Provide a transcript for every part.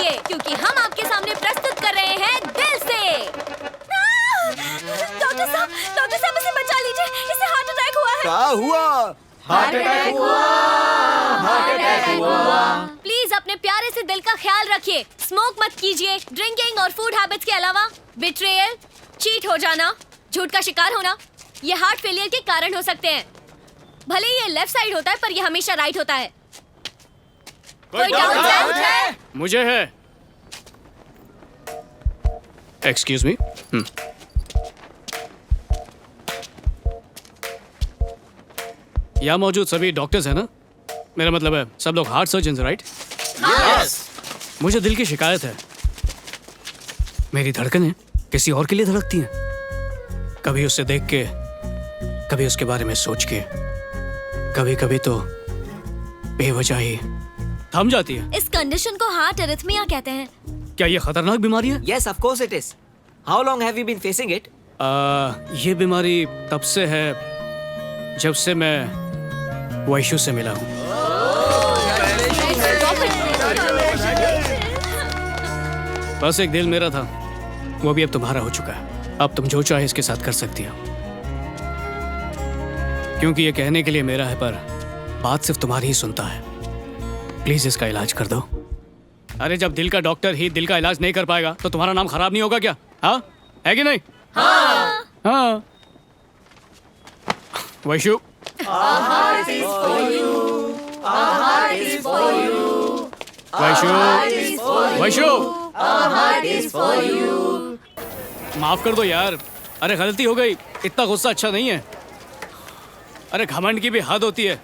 कीजिए क्योंकि हम आपके सामने प्रस्तुत कर रहे हैं दिल से। डॉक्टर साहब इसे बचा लीजिए, इसे हार्ट अटैक हुआ है। क्या हुआ? हार्ट अटैक हुआ, हार्ट अटैक हुआ। प्लीज अपने प्यारे से दिल का ख्याल रखिए। स्मोक मत कीजिए। ड्रिंकिंग और फूड हैबिट्स के अलावा बिट्रेयल, चीट हो जाना, झूठ का शिकार होना, ये हार्ट फेलियर के कारण हो सकते हैं। भले ही ये लेफ्ट साइड होता है पर ये हमेशा राइट होता है। कोई डाउट है? मुझे है। Excuse me. यहाँ मौजूद सभी डॉक्टर्स हैं ना? मेरा मतलब है सब लोग हार्ट सर्जन, राइट? यस। मुझे दिल की शिकायत है। मेरी धड़कनें किसी और के लिए धड़कती हैं। कभी उसे देख के, कभी उसके बारे में सोच के, कभी कभी तो बेवजह ही थम जाती है। इस कंडीशन को हार्ट एरिथमिया कहते हैं। क्या ये खतरनाक बीमारी है? Yes, of course it is. How long have you been facing it? ये बीमारी तब से है जब से मैं वैशु से मिला हूँ। बस एक दिल मेरा था, वो भी अब तुम्हारा हो चुका है। अब तुम जो चाहे इसके साथ कर सकती हो, क्योंकि ये कहने के लिए मेरा है पर बात सिर्फ तुम्हारी ही सुनता है। प्लीज इसका इलाज कर दो। अरे जब दिल का डॉक्टर ही दिल का इलाज नहीं कर पाएगा तो तुम्हारा नाम खराब नहीं होगा क्या? हाँ, है कि नहीं? हाँ। हाँ। वैशु, वैशु, माफ कर दो यार। अरे गलती हो गई, इतना गुस्सा अच्छा नहीं है। अरे घमंड की भी हद होती है।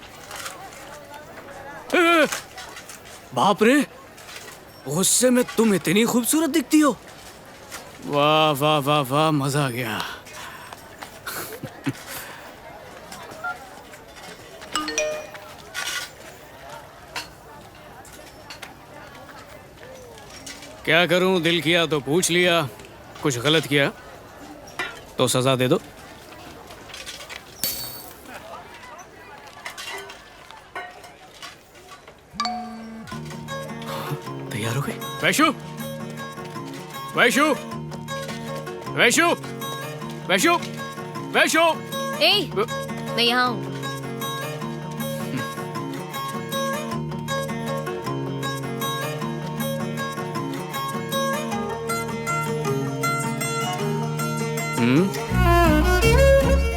बाप रे, गुस्से में तुम इतनी खूबसूरत दिखती हो। वाह वाह वाह वाह, मजा आ गया। क्या करूं, दिल किया तो पूछ लिया, कुछ गलत किया तो सजा दे दो। तैयार हो गई? वैशु, वैशु, वैशु, वैशु, वैशु। ए, मैं यहाँ हूँ।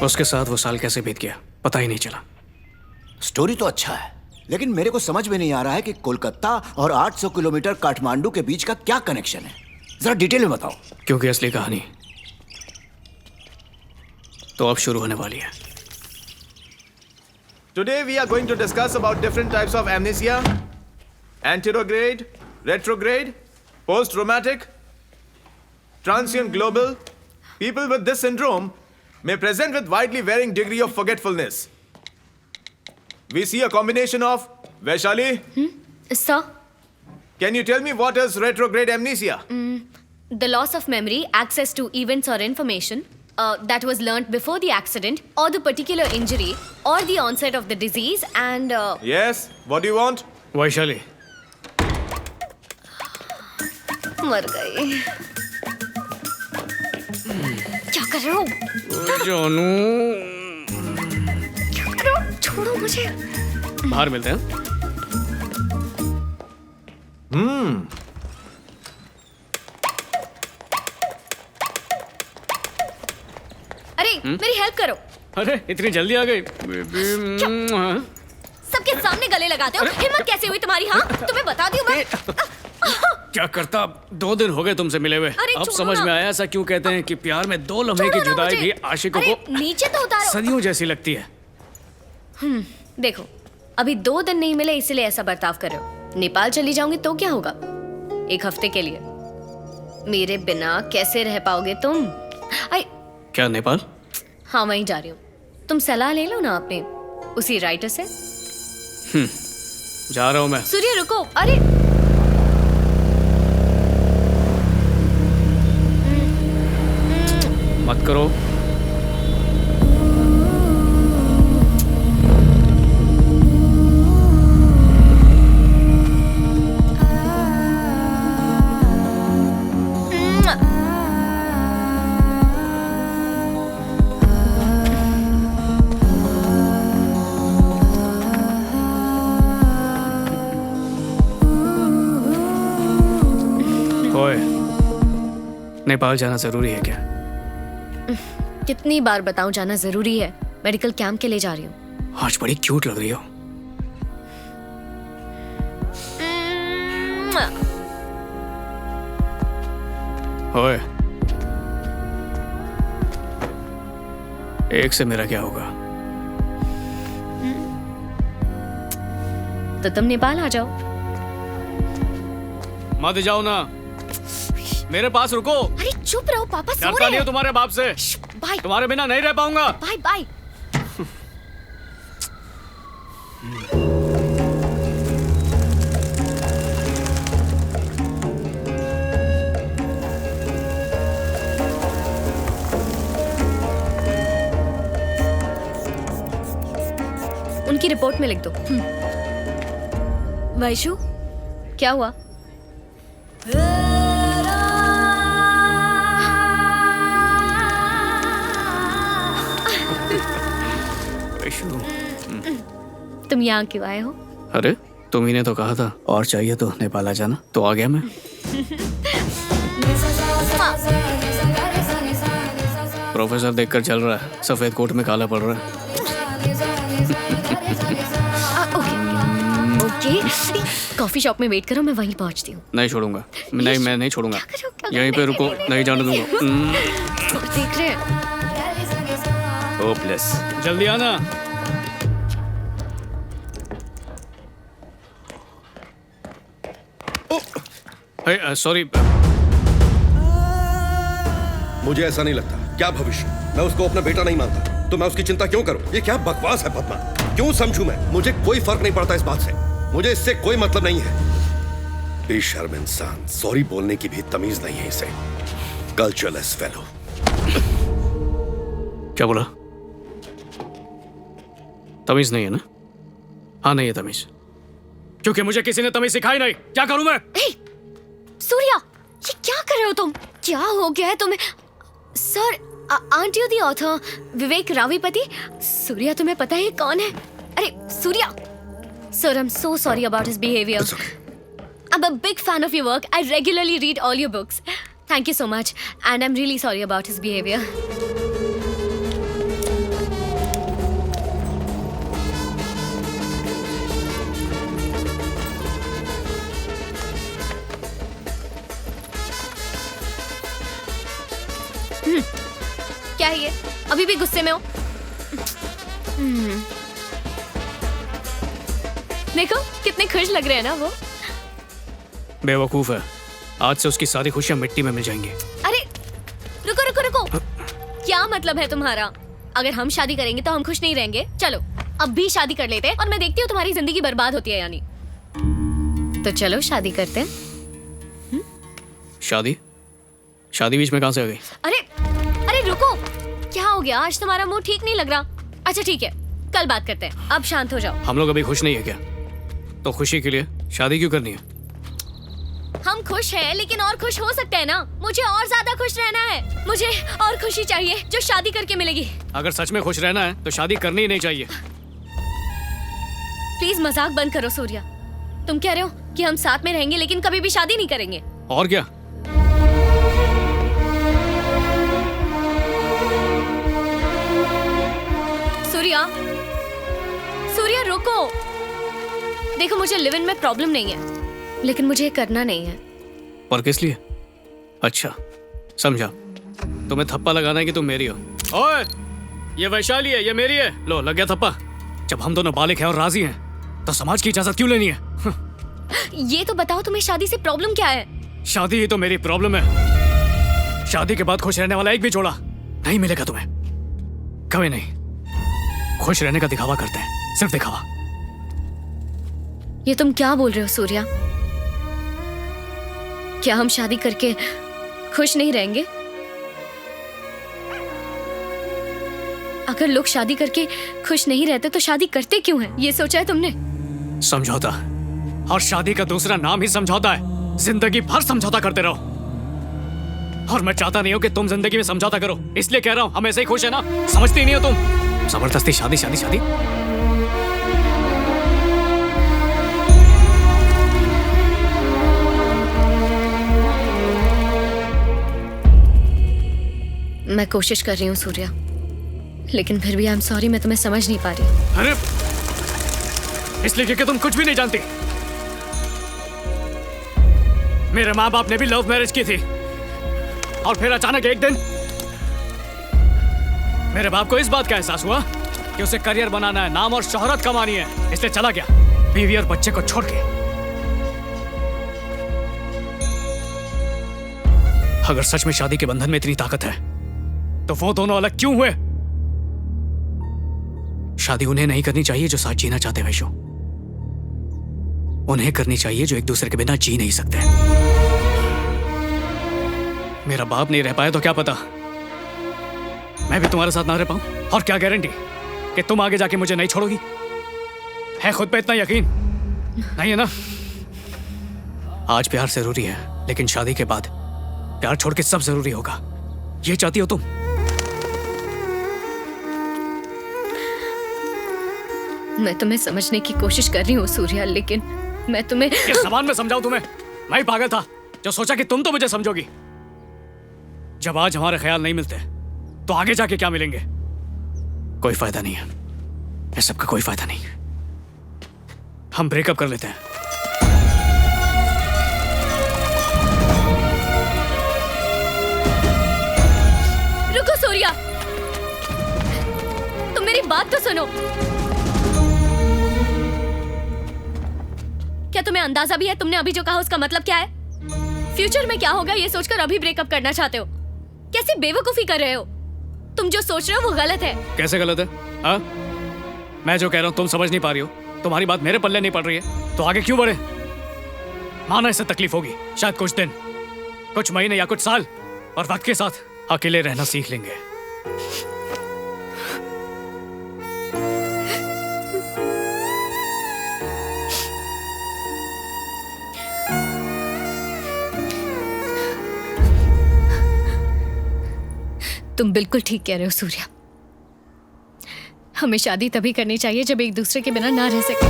उसके साथ वो साल कैसे बीत गया पता ही नहीं चला। स्टोरी तो अच्छा है, लेकिन मेरे को समझ में नहीं आ रहा है कि कोलकाता और 800 किलोमीटर काठमांडू के बीच का क्या कनेक्शन है। जरा डिटेल में बताओ। क्योंकि असली कहानी तो अब शुरू होने वाली है। Today we are going to discuss about different types of amnesia: anterograde, retrograde, post-traumatic, transient global. People with this syndrome may present with widely varying degree of forgetfulness. We see a combination of Vaishali. Sir? Can you tell me what is retrograde amnesia? The loss of memory, access to events or information that was learnt before the accident or the particular injury or the onset of the disease and... Yes, what do you want? Vaishali, मर गई। क्या कर रहे हो? जानू, क्या कर रहे हो? छोड़ो मुझे। बाहर मिलते हैं। अरे मेरी हेल्प करो। अरे इतनी जल्दी आ गई? सबके सामने गले लगाते हो। हिम्मत कैसे हुई तुम्हारी? हाँ, तुम्हें बता दूं मैं। क्या करता, 2 दिन हो गए तुमसे मिले हुए। अरे अब छोड़ो समझ ना। में आया ऐसा क्यों कहते हैं कि प्यार में 2 लम्हे की छोड़ो ना जुदाई मुझे। भी आशिकों अरे, को नीचे तो उतारो। सदियों जैसी लगती है। देखो, अभी 2 दिन नहीं मिले इसलिए ऐसा बर्ताव कर रहे हो। नेपाल चली जाऊंगी तो क्या होगा? 1 हफ्ते के लिए। मेरे बिना कैसे रह पाओगे तुम? क्या नेपाल? हाँ, वहीं जा रही हूँ। तुम सलाह ले लो ना अपने उसी राइटर से। जा रहा हूँ मैं। सूर्य रुको। अरे मत करो। नेपाल जाना जरूरी है क्या? कितनी बार बताऊं जाना जरूरी है। मेडिकल कैंप के लिए जा रही हूँ। आज बड़ी क्यूट लग रही हो। ओए, एक से मेरा क्या होगा? तो तुम नेपाल आ जाओ। मत जाओ ना, मेरे पास रुको। अरे चुप रहो, पापा सो डरता रहे नहीं हो हैं। तुम्हारे बाप से। बाय तुम्हारे बिना नहीं रह पाऊंगा। Bye bye. उनकी रिपोर्ट में लिख दो। वैशु, क्या हुआ? वैशु, तुम यहाँ क्यों आए हो? अरे तुम ही ने तो कहा था और चाहिए तो नेपाल आ जाना, तो आ गया मैं। प्रोफेसर देखकर चल रहा है, सफेद कोट में काला पड़ रहा है। ओके, कॉफी शॉप में वेट करो, मैं वहीं पहुंचती हूँ। नहीं छोड़ूंगा, नहीं मैं नहीं छोड़ूंगा। क्या करो? यहीं पे रुको, नहीं जाने दूंगा। देख रहे हैं। होपलेस। जल्दी आना। सॉरी। मुझे ऐसा नहीं लगता। क्या भविष्य? मैं उसको अपना बेटा नहीं मानता, तो मैं उसकी चिंता क्यों करूं? ये क्या बकवास है पद्मा? क्यों समझूं मैं? मुझे कोई फर्क नहीं पड़ता इस बात से। मुझे इससे कोई मतलब नहीं है। बेशर्म इंसान, सॉरी बोलने की भी तमीज नहीं है इसे। कल्चरलेस फेलो। क्या बोला? तमीज नहीं है ना? हाँ नहीं है तमीज, क्योंकि मुझे किसी ने तमीज सिखाई नहीं। क्या करूं मैं? सूर्या, ये क्या कर रहे हो तुम? क्या हो गया है तुम्हें? Sir, aren't you the author Vivek Ravipati? Surya, तुम्हें पता है कौन है? अरे Surya, sir, I am so sorry about his behaviour. I am a big fan of your work. I regularly read all your books. Thank you so much and I am really sorry about his behaviour. क्या है ये? अभी भी गुस्से में हो? देखो कितने खुश लग रहे हैं ना वो। बेवकूफ है, आज से उसकी सारी खुशियां मिट्टी में मिल जाएंगी। अरे रुको रुको रुको, क्या मतलब है तुम्हारा? अगर हम शादी करेंगे तो हम खुश नहीं रहेंगे? चलो अब भी शादी कर लेते हैं और मैं देखती हूँ तुम्हारी जिंदगी बर्बाद होती है यानी। तो चलो शादी करते हैं। शादी? शादी बीच में कहां से आ गई? अरे अरे रुको, क्या हो गया? आज तुम्हारा मूड ठीक नहीं लग रहा। अच्छा ठीक है, कल बात करते हैं, अब शांत हो जाओ। हम लोग अभी खुश नहीं है क्या? तो खुशी के लिए शादी क्यों करनी है? हम खुश हैं लेकिन और खुश हो सकते हैं ना। मुझे और ज्यादा खुश रहना है। मुझे और खुशी चाहिए जो शादी करके मिलेगी। अगर सच में खुश रहना है तो शादी करनी ही नहीं चाहिए। प्लीज मजाक बंद करो सूर्या। तुम कह रहे हो कि हम साथ में रहेंगे लेकिन कभी भी शादी नहीं करेंगे? और क्या? सूर्या, सूर्या रुको। देखो मुझे लिव इन में प्रॉब्लम नहीं है, लेकिन मुझे करना नहीं है। और किस लिए? अच्छा समझा, तुम्हें थप्पा लगाना है कि तुम मेरी हो। ओए, ये वैशाली है, ये मेरी है। लो लग गया थप्पा। जब हम दोनों बालिग हैं और राजी हैं तो समाज की इजाजत क्यों लेनी है? ये तो बताओ तुम्हें शादी से प्रॉब्लम क्या है? शादी ही तो मेरी प्रॉब्लम है। शादी के बाद खुश रहने वाला एक भी जोड़ा नहीं मिलेगा तुम्हें, कभी नहीं। खुश रहने का दिखावा करते हैं, सिर्फ दिखावा। ये तुम क्या बोल रहे हो सूर्या? क्या हम शादी करके खुश नहीं रहेंगे? अगर लोग शादी करके खुश नहीं रहते तो शादी करते क्यों हैं? ये सोचा है तुमने? समझौता, और शादी का दूसरा नाम ही समझौता है। जिंदगी भर समझौता करते रहो, और मैं चाहता नहीं हूं कि तुम जिंदगी में समझौता करो। इसलिए कह रहा हूं, हम ऐसे ही खुश है ना। समझती नहीं हो तुम? जबरदस्ती शादी शादी शादी। मैं कोशिश कर रही हूँ सूर्या, लेकिन फिर भी आई एम सॉरी, मैं तुम्हें समझ नहीं पा रही। अरे इसलिए क्योंकि तुम कुछ भी नहीं जानती। मेरे माँ बाप ने भी लव मैरिज की थी और फिर अचानक एक दिन मेरे बाप को इस बात का एहसास हुआ कि उसे करियर बनाना है, नाम और शोहरत कमानी है, इसलिए चला गया बीवी और बच्चे को छोड़ के। अगर सच में शादी के बंधन में इतनी ताकत है तो वो दोनों अलग क्यों हुए? शादी उन्हें नहीं करनी चाहिए जो साथ जीना चाहते हैं वैशु, उन्हें करनी चाहिए जो एक दूसरे के बिना जी नहीं सकते। मेरा बाप नहीं रह पाया तो क्या पता मैं भी तुम्हारे साथ ना रह पाऊं, और क्या गारंटी कि तुम आगे जाके मुझे नहीं छोड़ोगी? है खुद पे इतना यकीन नहीं है ना? आज प्यार जरूरी है, लेकिन शादी के बाद प्यार छोड़ के सब जरूरी होगा। ये चाहती हो तुम? मैं तुम्हें समझने की कोशिश कर रही हूँ सूर्या, लेकिन मैं तुम्हें किस जबान में समझाऊं तुम्हें? मैं ही पागल था जो सोचा कि तुम तो मुझे समझोगी। जब आज हमारे ख्याल नहीं मिलते तो आगे जाके क्या मिलेंगे? कोई फायदा नहीं है, इस सब का कोई फायदा नहीं। हम ब्रेकअप कर लेते हैं। रुको सूर्या, तुम मेरी बात तो सुनो। क्या तुम्हें अंदाजा भी है तुमने अभी जो कहा उसका मतलब क्या है? फ्यूचर में क्या होगा ये सोचकर अभी ब्रेकअप करना चाहते हो? कैसी बेवकूफी कर रहे हो? तुम जो सोच रहे हो वो गलत है। कैसे गलत है? हाँ, मैं जो कह रहा हूं तुम समझ नहीं पा रही हो, तुम्हारी बात मेरे पल्ले नहीं पड़ रही है, तो आगे क्यों बढ़े? माना इससे तकलीफ होगी, शायद कुछ दिन, कुछ महीने या कुछ साल, और वक्त के साथ अकेले रहना सीख लेंगे। तुम बिल्कुल ठीक कह रहे हो सूर्या, हमें शादी तभी करनी चाहिए जब एक दूसरे के बिना ना रह सके।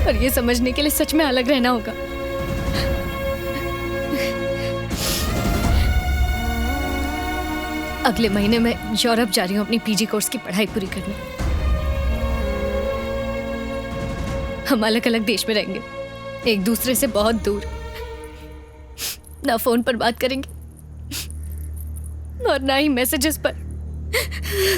और ये समझने के लिए सच में अलग रहना होगा। अगले महीने मैं यूरोप जा रही हूँ अपनी पीजी कोर्स की पढ़ाई पूरी करने। हम अलग अलग देश में रहेंगे, एक दूसरे से बहुत दूर, ना फोन पर बात करेंगे और ना ही मैसेजेस पर।